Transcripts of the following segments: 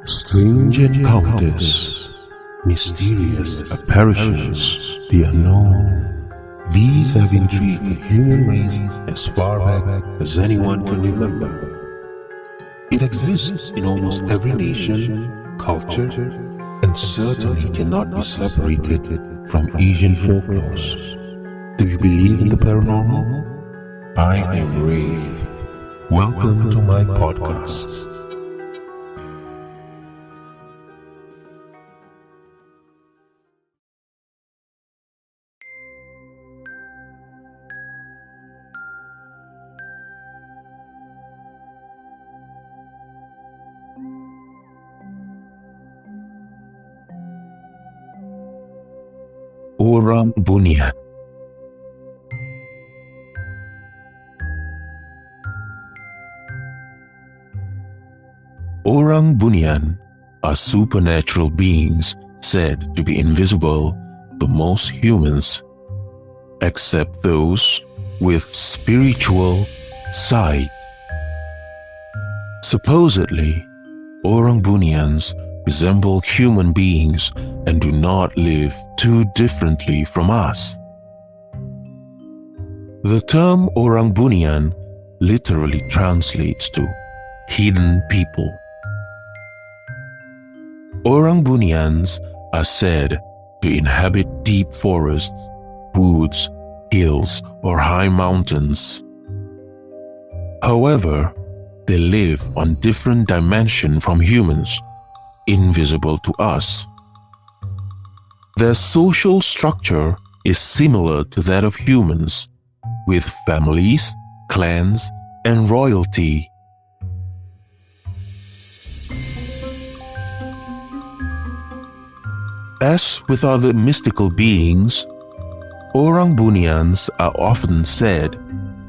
Strange encounters, mysterious apparitions, the unknown. These have intrigued the human race as far back as anyone can remember. It exists in almost every nation, culture, and certainly cannot be separated from Asian folklores. Do you believe in the paranormal? I am Wraith. Welcome to my podcast. Orang Bunian. Orang Bunian are supernatural beings said to be invisible to most humans, except those with spiritual sight. Supposedly, Orang Bunians resemble human beings and do not live too differently from us. The term Orang Bunian literally translates to hidden people. Orang Bunians are said to inhabit deep forests, woods, hills, or high mountains. However, they live on different dimensions from humans, invisible to us. Their social structure is similar to that of humans, with families, clans, and royalty. As with other mystical beings, Orang Bunians are often said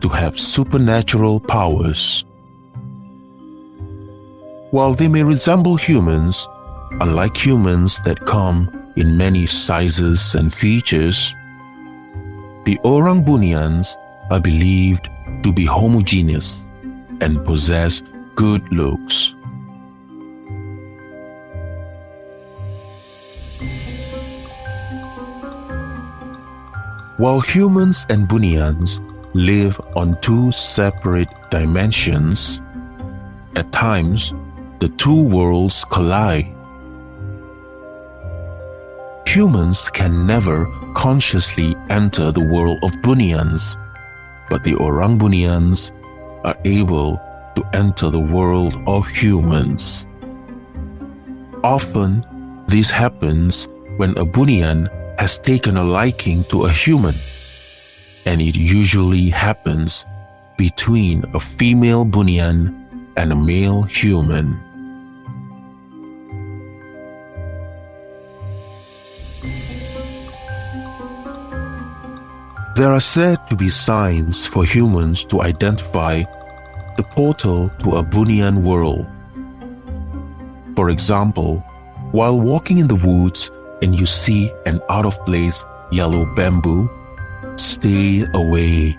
to have supernatural powers. While they may resemble humans, unlike humans that come in many sizes and features, the Orang Bunians are believed to be homogeneous and possess good looks. While humans and Bunians live on two separate dimensions, at times the two worlds collide. Humans can never consciously enter the world of Bunians, but the Orang Bunians are able to enter the world of humans. Often, this happens when a Bunian has taken a liking to a human, and it usually happens between a female Bunian and a male human. There are said to be signs for humans to identify the portal to a Bunian world. For example, while walking in the woods and you see an out-of-place yellow bamboo, stay away.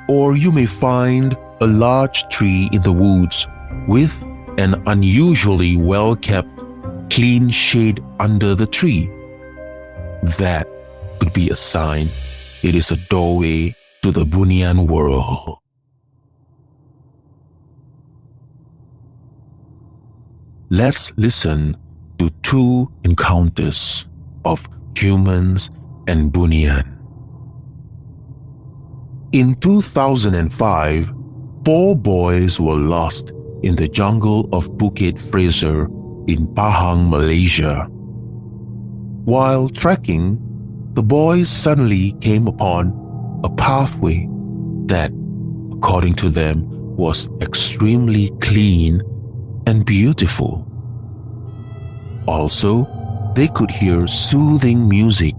Or you may find a large tree in the woods with an unusually well-kept, clean shade under the tree. That could be a sign it is a doorway to the Bunian world. Let's listen to two encounters of humans and Bunian. In 2005, 4 boys were lost in the jungle of Bukit Fraser in Pahang, Malaysia. While trekking, the boys suddenly came upon a pathway that, according to them, was extremely clean and beautiful. Also, they could hear soothing music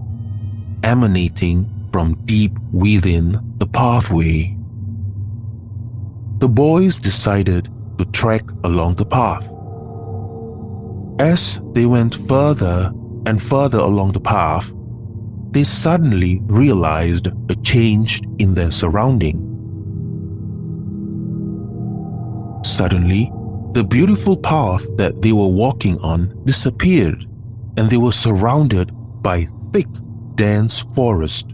emanating from deep within the pathway. The boys decided to trek along the path. As they went further and further along the path, they suddenly realized a change in their surrounding. Suddenly, The beautiful path that they were walking on disappeared, and they were surrounded by thick, dense forest.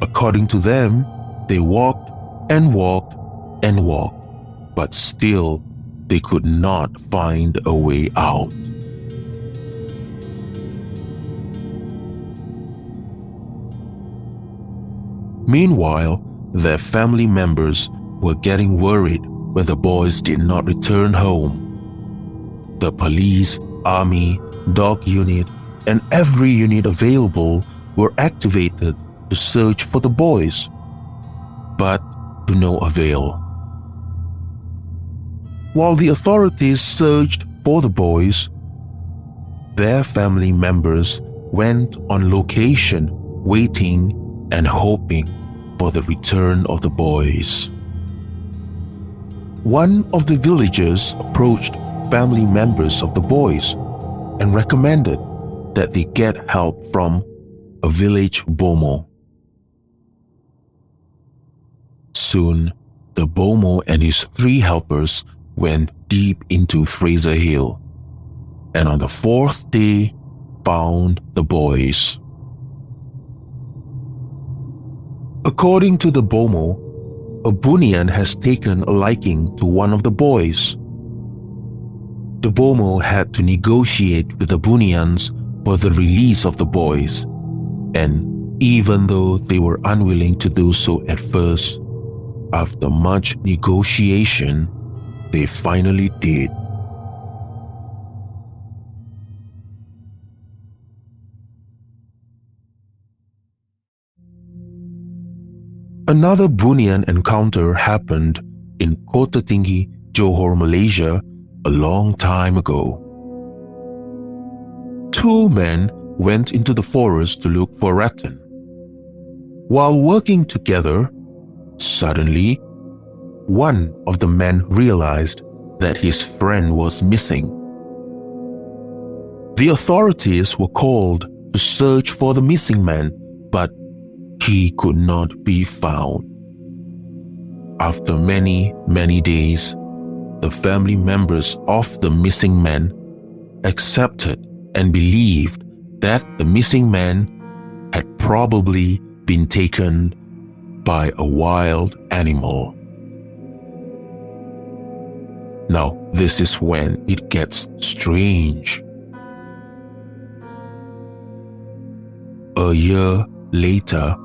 According to them, they walked and walked and walked, but still they could not find a way out. Meanwhile, their family members were getting worried when the boys did not return home. The police, army, dog unit, and every unit available were activated to search for the boys, but to no avail. While the authorities searched for the boys, their family members went on location waiting and hoping for the return of the boys. One of the villagers approached family members of the boys and recommended that they get help from a village bomo. Soon, the bomo and his 3 helpers went deep into Fraser Hill, and on the 4th day found the boys. According to the bomo, a Bunian has taken a liking to one of the boys. The bomo had to negotiate with the Bunians for the release of the boys, and even though they were unwilling to do so at first, after much negotiation, they finally did. Another Bunian encounter happened in Kota Tinggi, Johor, Malaysia, a long time ago. 2 men went into the forest to look for rattan. While working together, suddenly, one of the men realized that his friend was missing. The authorities were called to search for the missing man, but he could not be found. After many, many days, the family members of the missing man accepted and believed that the missing man had probably been taken by a wild animal. Now, this is when it gets strange. A year later,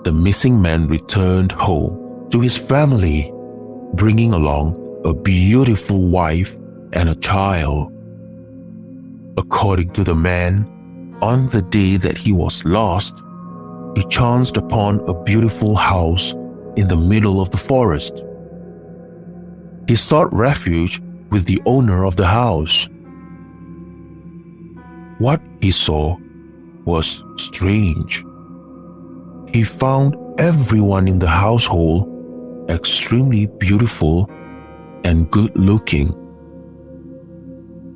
the missing man returned home to his family, bringing along a beautiful wife and a child. According to the man, on the day that he was lost, he chanced upon a beautiful house in the middle of the forest. He sought refuge with the owner of the house. What he saw was strange. He found everyone in the household extremely beautiful and good-looking.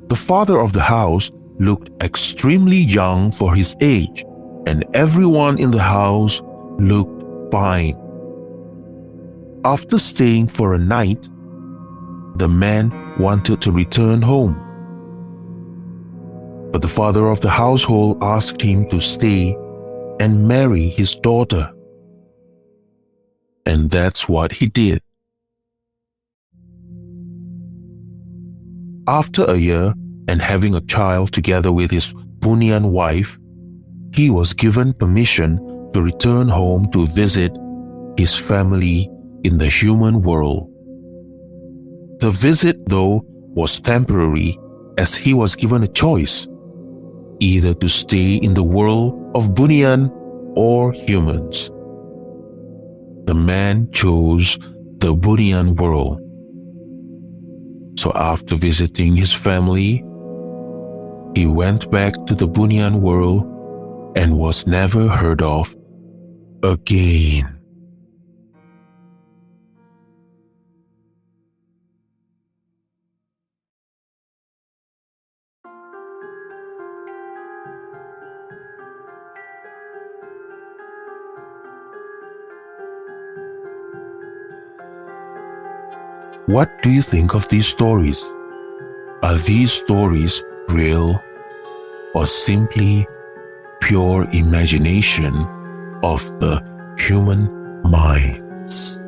The father of the house looked extremely young for his age, and everyone in the house looked fine. After staying for a night, the man wanted to return home. But the father of the household asked him to stay and marry his daughter. And that's what he did. After a year and having a child together with his Bunian wife, he was given permission to return home to visit his family in the human world. The visit, though, was temporary, as he was given a choice, either to stay in the world of Bunian or humans. The man chose the Bunian world. So after visiting his family, he went back to the Bunian world and was never heard of again. What do you think of these stories? Are these stories real or simply pure imagination of the human minds?